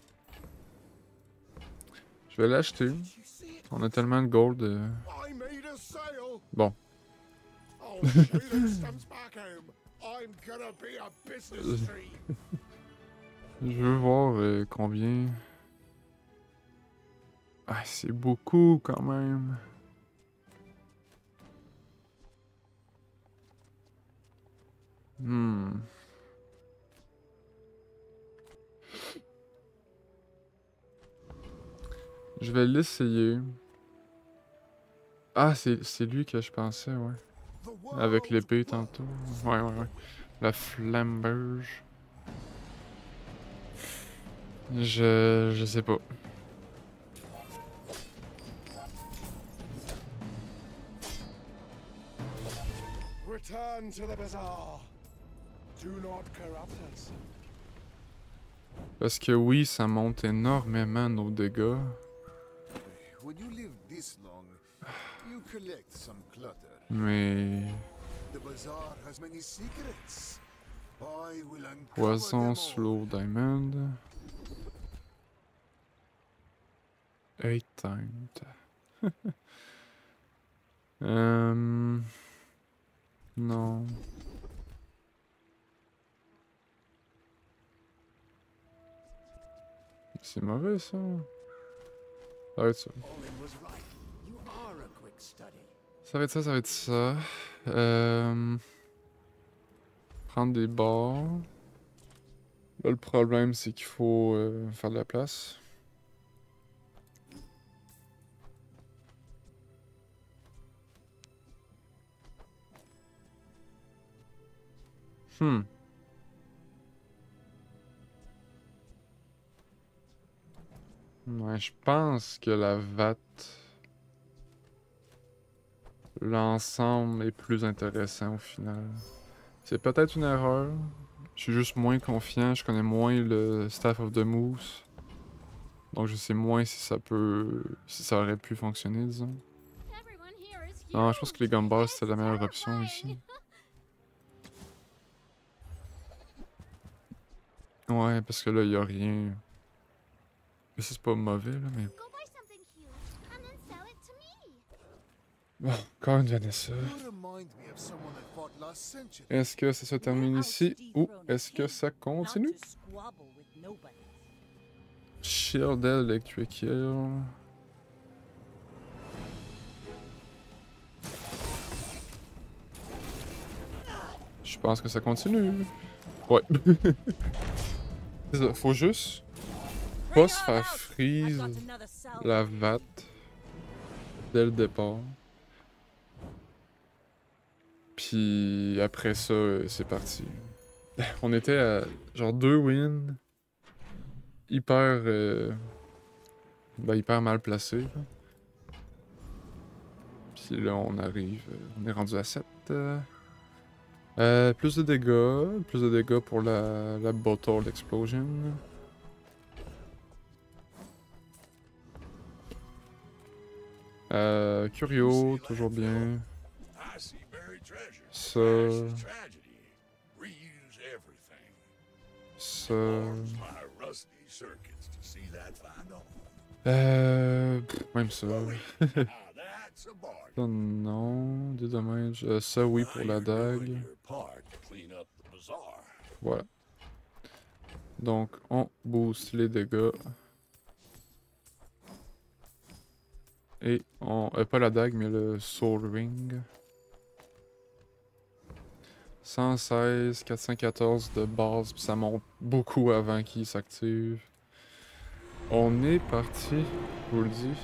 vais l'acheter. Did you see it? On a tellement de gold. I made a sale. Bon. Oh, Shayla stamps back home. I'm gonna be a business tree. Je veux voir combien. Ah, c'est beaucoup quand même. Je vais l'essayer. Ah, c'est lui que je pensais, ouais. Avec l'épée tantôt. Ouais. La flamberge. Je sais pas. Return to the bazaar. Do not corrupt us. Parce que oui, ça monte énormément nos dégâts. When you live this long, you collect some clutter. Mais... The bazaar has many secrets. I will uncover Poison, them all. slow diamond. 8 times. Non. C'est mauvais ça. Ça va être ça. Olin was right. You are a quick study. Ça va être ça, ça va être ça. Prendre des barres. Là, le problème, c'est qu'il faut faire de la place. Ouais, je pense que la VAT... L'ensemble est plus intéressant au final. C'est peut-être une erreur. Je suis juste moins confiant, je connais moins le Staff of the Moose. Donc je sais moins si ça peut... si ça aurait pu fonctionner, disons. Non, je pense que les gumballs c'était la meilleure option ici. Ouais, parce que là, il y a rien. Mais c'est pas mauvais, là, mais... Bon, encore une Vanessa. You remind me of someone that fought last century. Est-ce que ça se termine ici ou est-ce que ça continue? Not to squabble with nobody. Shield Electric Hill. Je pense que ça continue. Ouais. C'est ça, faut juste pas se faire freeze I've got another salve. la VAT dès le départ. Puis après ça, c'est parti. On était à genre 2 wins. Hyper... hyper mal placé. Puis là, on arrive... on est rendu à 7. Plus de dégâts. Plus de dégâts pour la Bottle Explosion. Curio, toujours bien. I see buried treasure. Ça... Tragedy. Reuse everything. Ça... My rusty circuits to see that find on. Même ça. Now that That's a bargain. Ça, non. Des dommages. Ça, oui, pour la I'm doing dague. your part to clean up the bazaar. Voilà. Donc, on booste les dégâts. Et on... pas la dague, mais le Soul Ring. 116, 414 de base, puis ça monte beaucoup avant qu'il s'active. On est parti, je vous le dis.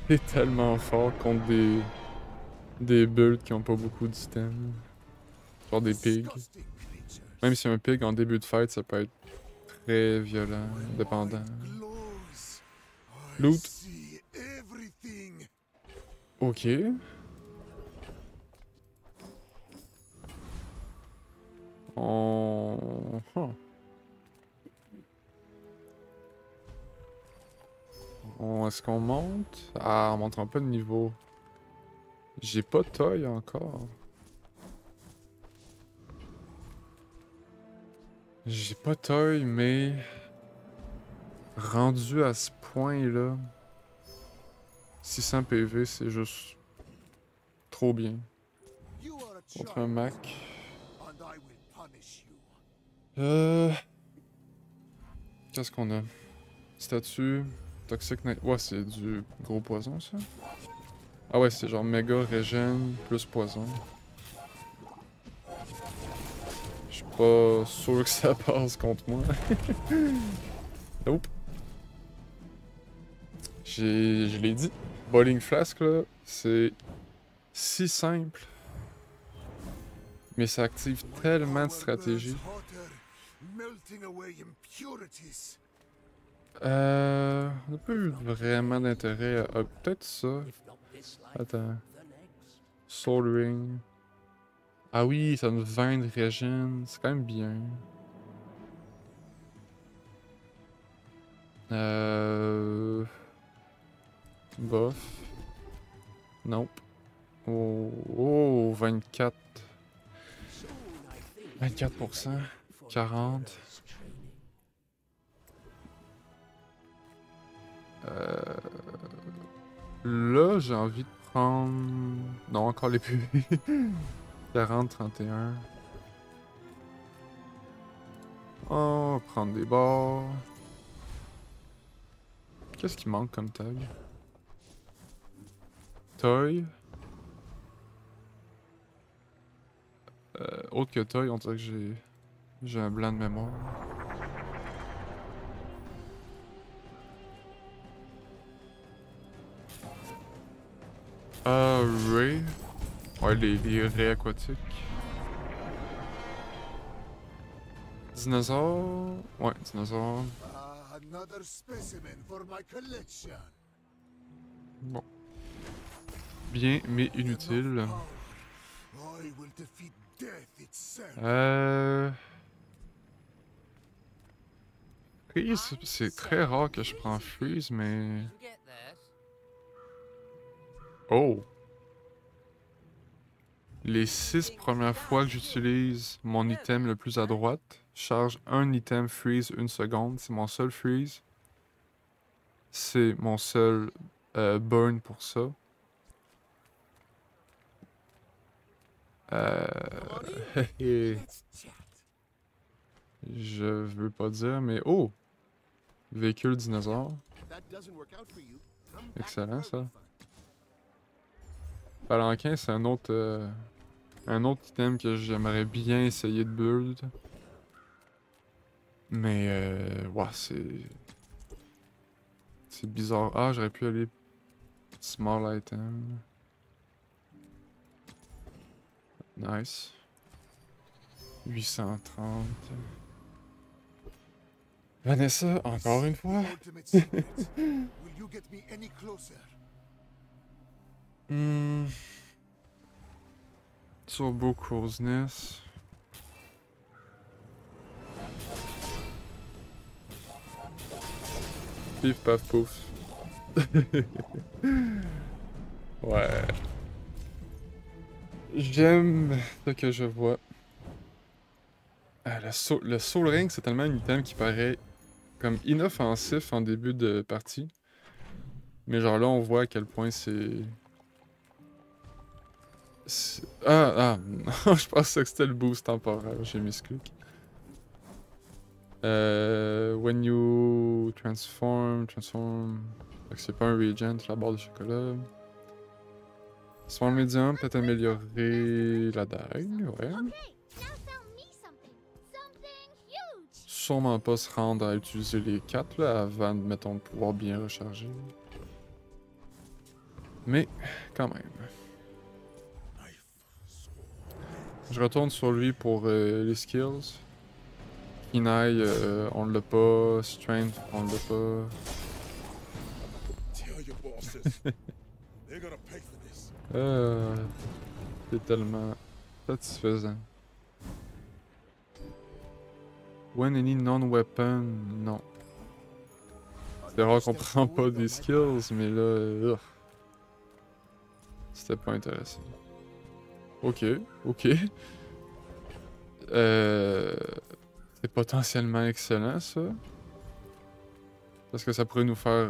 C'est tellement fort contre des builds qui ont pas beaucoup d'items. Genre des pigs. Disgusting creatures. Même si un pig en début de fight, ça peut être très violent, dépendant. Glows. I Loot. see everything. Ok. Est-ce qu'on monte? Ah, on montera pas de niveau. J'ai pas de toy encore. J'ai pas de toy, mais... Rendu à ce point-là... 600 PV, c'est juste... Trop bien. You are a Contre child, un Mac. and I will punish you. Qu'est-ce qu'on a? Statue... Toxic Night... Ouais, c'est du gros poison, ça? Ah ouais, c'est genre méga régène plus poison. Je suis pas sûr que ça passe contre moi. Nope. Je l'ai dit. Boiling Flask, là, c'est si simple. Mais ça active tellement de stratégies. Melting away impurities. On n'a pas eu vraiment d'intérêt à... peut-être ça. If not this life, Attends. the next. Soul Ring. Ah oui, ça nous 20 de régène. C'est quand même bien. Bof. Nope. Oh, 24. Soon I think 24%. 40. Là, j'ai envie de prendre... Non, encore les PV. 40, 31. On va prendre des barres. Qu'est-ce qui manque comme tag? Toy. Autre que Toy, on dirait que j'ai un blanc de mémoire. Ray. Ouais, les raies aquatiques. Dinosaure. Ouais, dinosaure. Another specimen for my collection. Bon. Bien, mais inutile. I will defeat death itself. Freeze, c'est très rare que je prends Freeze, mais... Get this. Oh! Les 6 premières fois que j'utilise mon item le plus à droite, je charge un item Freeze 1 seconde. C'est mon seul Freeze. C'est mon seul burn pour ça. Let's chat. Je veux pas dire, mais oh! Véhicule dinosaure. That doesn't work out for you. Come back Excellent, early ça. fun. Palanquin, c'est un autre item que j'aimerais bien essayer de build. Mais, ouais, c'est bizarre. Ah, j'aurais pu aller small item. Nice. 830. Vanessa, encore une fois. Ultimate secret. Will you get me any closer? Turbo Closeness. Pif paf pouf. Ouais. J'aime ce que je vois. Le Soul Ring, c'est tellement un item qui paraît comme inoffensif en début de partie. Mais genre là, on voit à quel point Ah, non, je pensais que c'était le boost temporaire, j'ai mis ce clic. When you transform. Fait que c'est pas un regent, la barre de chocolat. Small medium, peut-être améliorer la dague, ouais. Sûrement pas se rendre à utiliser les 4 là, avant, mettons, de pouvoir bien recharger. Mais, quand même. Je retourne sur lui pour les skills. Keen-Eye, on l'a pas. Strength, on l'a pas. Tell your bosses. They're gonna pay for this. C'est tellement satisfaisant. When any non-weapon, non. C'est rare qu'on prend pas des skills, mais là, c'était pas intéressant. Ok. C'est potentiellement excellent, ça. Parce que ça pourrait nous faire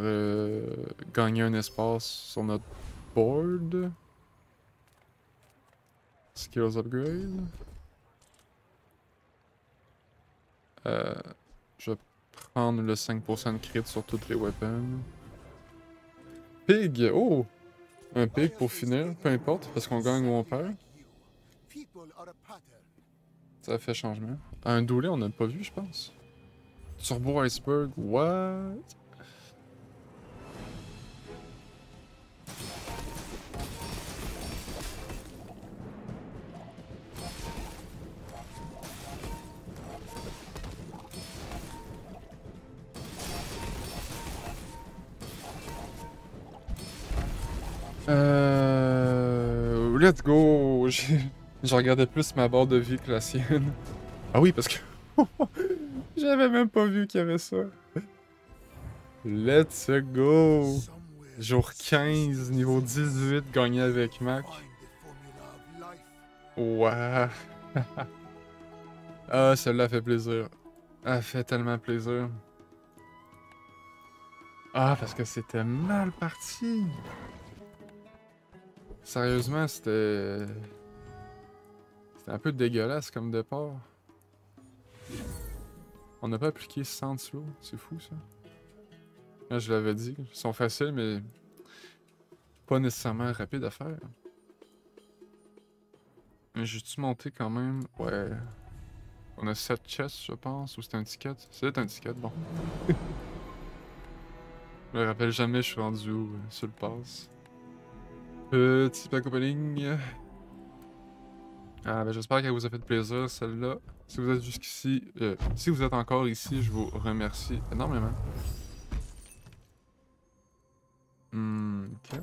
gagner un espace sur notre board. Skills upgrade. Je vais prendre le 5% de crit sur toutes les weapons. Pig! Oh! Un pig pour finir, peu importe, parce qu'on gagne ou on perd. Ça fait changement. Un doulet, on n'a pas vu, je pense. Turbo Iceberg, what? Let's go! Je regardais plus ma barre de vie que la sienne. Ah oui, parce que j'avais même pas vu qu'il y avait ça. Let's go! Jour 15, niveau 18, gagné avec Mac. Wow! Ah, celle-là fait plaisir. Elle fait tellement plaisir. Ah, parce que c'était mal parti. Sérieusement, c'était un peu dégueulasse comme départ. On n'a pas appliqué 100 slow, c'est fou ça. Là, je l'avais dit, ils sont faciles, mais pas nécessairement rapides à faire. Mais j'ai-tu monté quand même? Ouais. On a 7 chests, je pense, ou c'est un ticket? C'est un ticket, bon. Je me rappelle jamais, je suis rendu où sur le pass. Petit pack opening. Ah, ben j'espère qu'elle vous a fait plaisir, celle-là. Si vous êtes jusqu'ici, si vous êtes encore ici, je vous remercie énormément. Ok.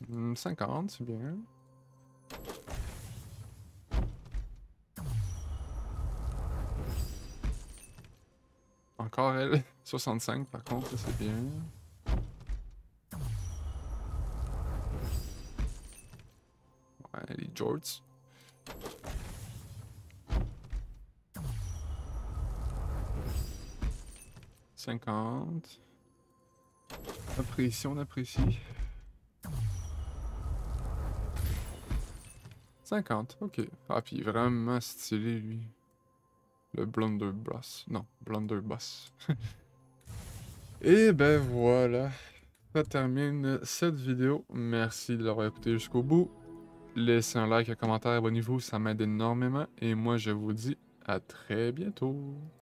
Hmm, 50, c'est bien. Encore elle. 65 par contre, c'est bien. Ouais, les jorts. « 50. Apprécie, on apprécie. 50, ok. Ah, puis vraiment stylé, lui. Le Blunderbuss. Non, Blunderbuss. Et ben voilà. Ça termine cette vidéo. Merci de l'avoir écouté jusqu'au bout. Laissez un like, un commentaire, abonnez-vous, ça m'aide énormément. Et moi, je vous dis à très bientôt.